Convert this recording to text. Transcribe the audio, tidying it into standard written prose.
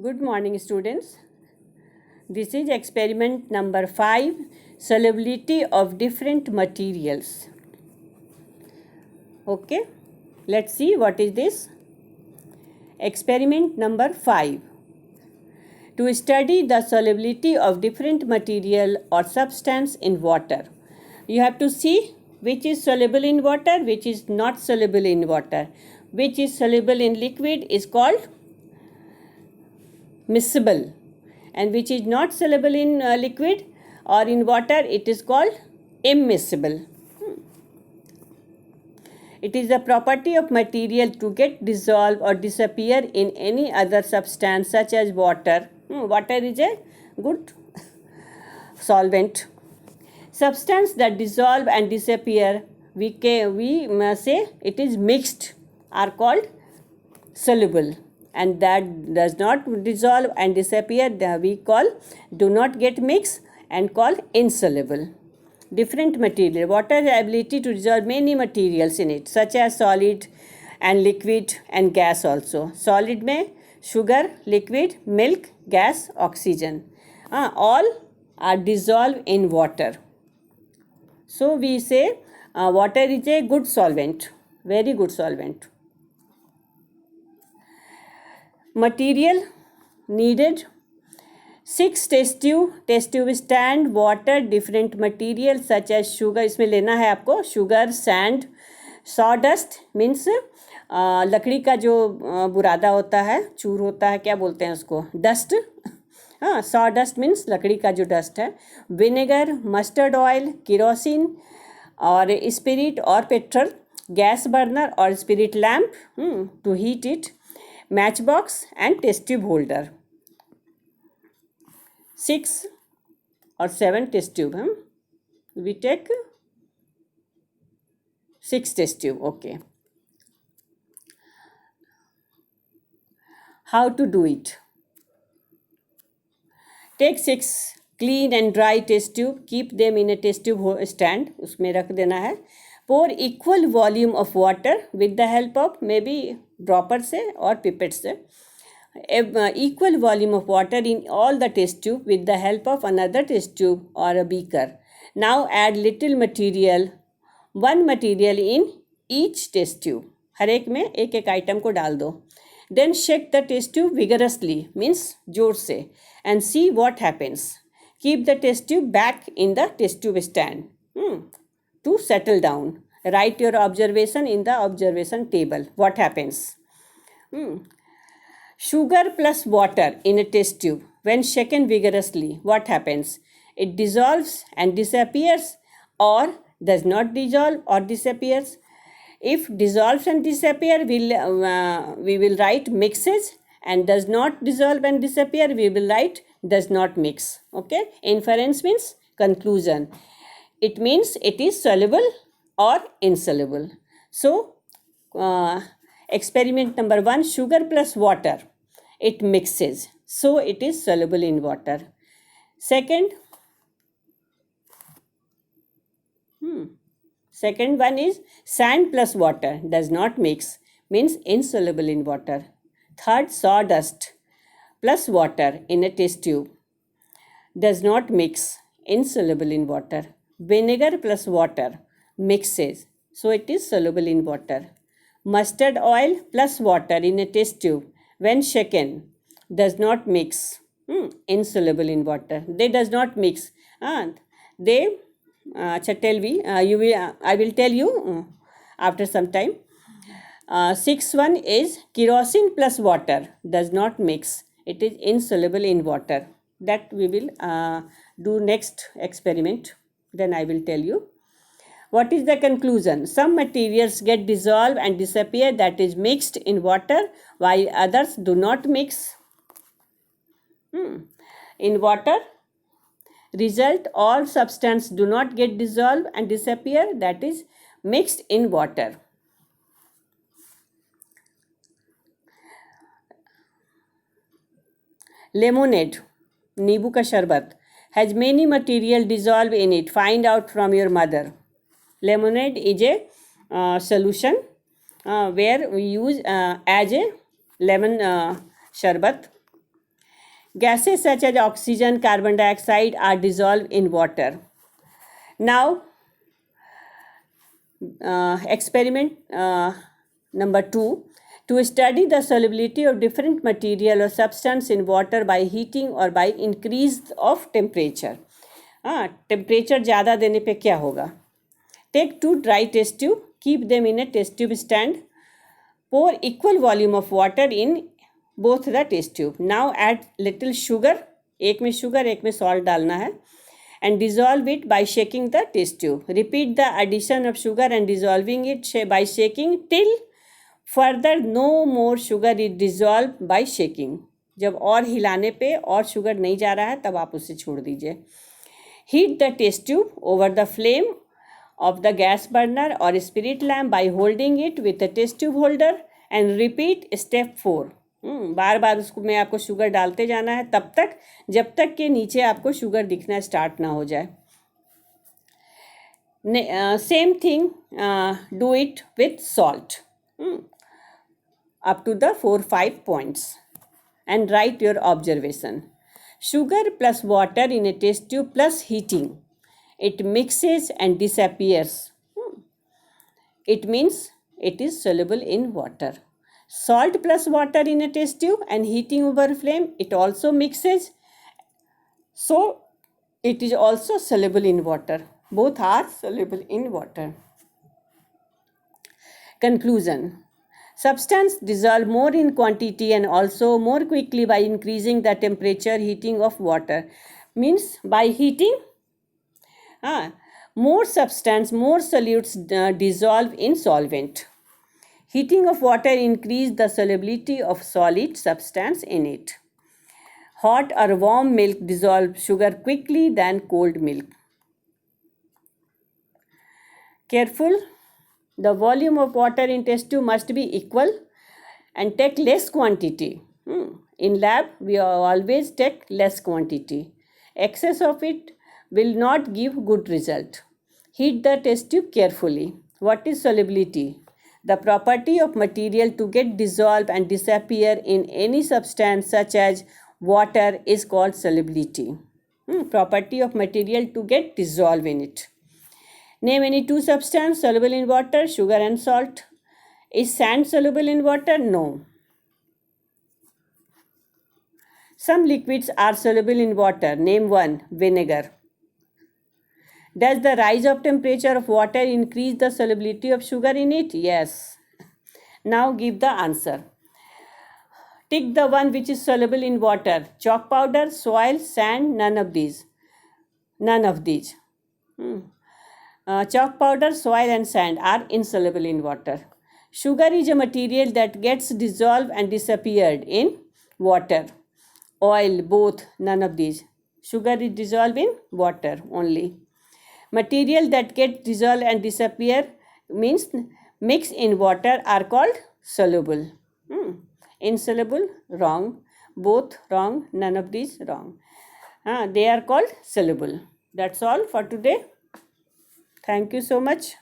Good morning, students. This is experiment number 5, solubility of different materials. Okay, let's see what is this. Experiment number 5. To study the solubility of different material or substance in water, you have to see which is soluble in water, which is not soluble in water. Which is soluble in liquid is called miscible, and which is not soluble in liquid or in water, it is called immiscible. It is the property of material to get dissolved or disappear in any other substance such as water. Water is a good solvent. Substance that dissolve and disappear, we say it is mixed, are called soluble, and that does not dissolve and disappear, we call do not get mixed and call insoluble. Different material. Water has ability to dissolve many materials in it, such as solid and liquid and gas also. Solid में sugar, liquid, milk, gas, oxygen. All are dissolved in water. So we say water is a good solvent, very good solvent. Material needed: 6 test tube stand, water, different material such as sugar. इसमें लेना है आपको sugar, sand, sawdust means लकड़ी का जो बुरादा होता है, चूर होता है, क्या बोलते हैं उसको, डस्ट. हाँ, sawdust means लकड़ी का जो डस्ट है. विनेगर, मस्टर्ड ऑयल, केरोसिन और स्पिरिट और पेट्रोल, गैस बर्नर और spirit lamp to heat it, match box and test tube holder. 6 or 7 test tube. We take 6 test tube. Okay. How to do it? Take 6 clean and dry test tube. Keep them in a test tube stand. उसमें रख देना है. Pour equal volume of water with the help of maybe dropper से और pipette से. Equal volume of water in all the test tube with the help of another test tube or a beaker. Now add little material, one material in each test tube. हर एक में एक एक item को डाल दो. Then shake the test tube vigorously, means जोर से, and see what happens. Keep the test tube back in the test tube stand to settle down. Write your observation in the observation table. What happens? Sugar plus water in a test tube. When shaken vigorously, what happens? It dissolves and disappears, or does not dissolve or disappears. If dissolves and disappear, we will write mixes, and does not dissolve and disappear, we will write does not mix. Okay? Inference means conclusion. It means it is soluble or insoluble. So, experiment number 1, sugar plus water. It mixes, so it is soluble in water. Second one is sand plus water, does not mix, means insoluble in water. Third, sawdust plus water in a test tube, does not mix, insoluble in water. Vinegar plus water mixes, so it is soluble in water. Mustard oil plus water in a test tube, when shaken, does not mix, insoluble in water. They does not mix. They, I will tell you after some time. 6th one is kerosene plus water, does not mix. It is insoluble in water. That we will do next experiment. Then I will tell you. What is the conclusion? Some materials get dissolved and disappear, that is mixed in water, while others do not mix. In water, result all substance do not get dissolved and disappear, that is mixed in water. Lemonade, नींबू का शरबत, has many material dissolved in it. Find out from your mother. Lemonade is a solution where we use as a lemon sharbat. Gases such as oxygen, carbon dioxide are dissolved in water. Now, experiment number 2. To study the solubility of different material or substance in water by heating or by increase of temperature. Temperature ज़्यादा देने पे क्या होगा? Take 2 dry test tube, keep them in a test tube stand. Pour equal volume of water in both the test tube. Now add little sugar. एक में sugar, एक में salt डालना है. And dissolve it by shaking the test tube. Repeat the addition of sugar and dissolving it by shaking till further no more sugar is dissolved by shaking. जब और हिलाने पे और sugar नहीं जा रहा है तब आप उसे छोड़ दीजिए. Heat the test tube over the flame of the gas burner or spirit lamp by holding it with a test tube holder and repeat step 4. बार बार उसको में आपको शुगर डालते जाना है तब तक जब तक कि नीचे आपको शुगर दिखना स्टार्ट ना हो जाए. Same thing do it with salt up to the 4-5 points and write your observation. Sugar plus water in a test tube plus heating. It mixes and disappears. It means it is soluble in water. Salt plus water in a test tube and heating over flame, it also mixes. So it is also soluble in water. Both are soluble in water. Conclusion. Substance dissolve more in quantity and also more quickly by increasing the temperature heating of water. Means by heating, more substance, more solutes dissolve in solvent. Heating of water increase the solubility of solid substance in it. Hot or warm milk dissolve sugar quickly than cold milk. Careful. The volume of water in test tube must be equal and take less quantity. In lab, we always take less quantity. Excess of it will not give good result. Heat the test tube carefully. What is solubility? The property of material to get dissolved and disappear in any substance such as water is called solubility. Property of material to get dissolved in it. Name any two substances soluble in water, sugar and salt. Is sand soluble in water? No. Some liquids are soluble in water. Name one. Vinegar. Does the rise of temperature of water increase the solubility of sugar in it? Yes. Now give the answer. Tick the one which is soluble in water. Chalk powder, soil, sand, none of these. None of these. Chalk powder, soil and sand are insoluble in water. Sugar is a material that gets dissolved and disappeared in water. Oil, both, none of these. Sugar is dissolved in water only. Material that get dissolved and disappear means mix in water are called soluble. Insoluble, wrong. Both wrong, none of these wrong. They are called soluble. That's all for today. Thank you so much.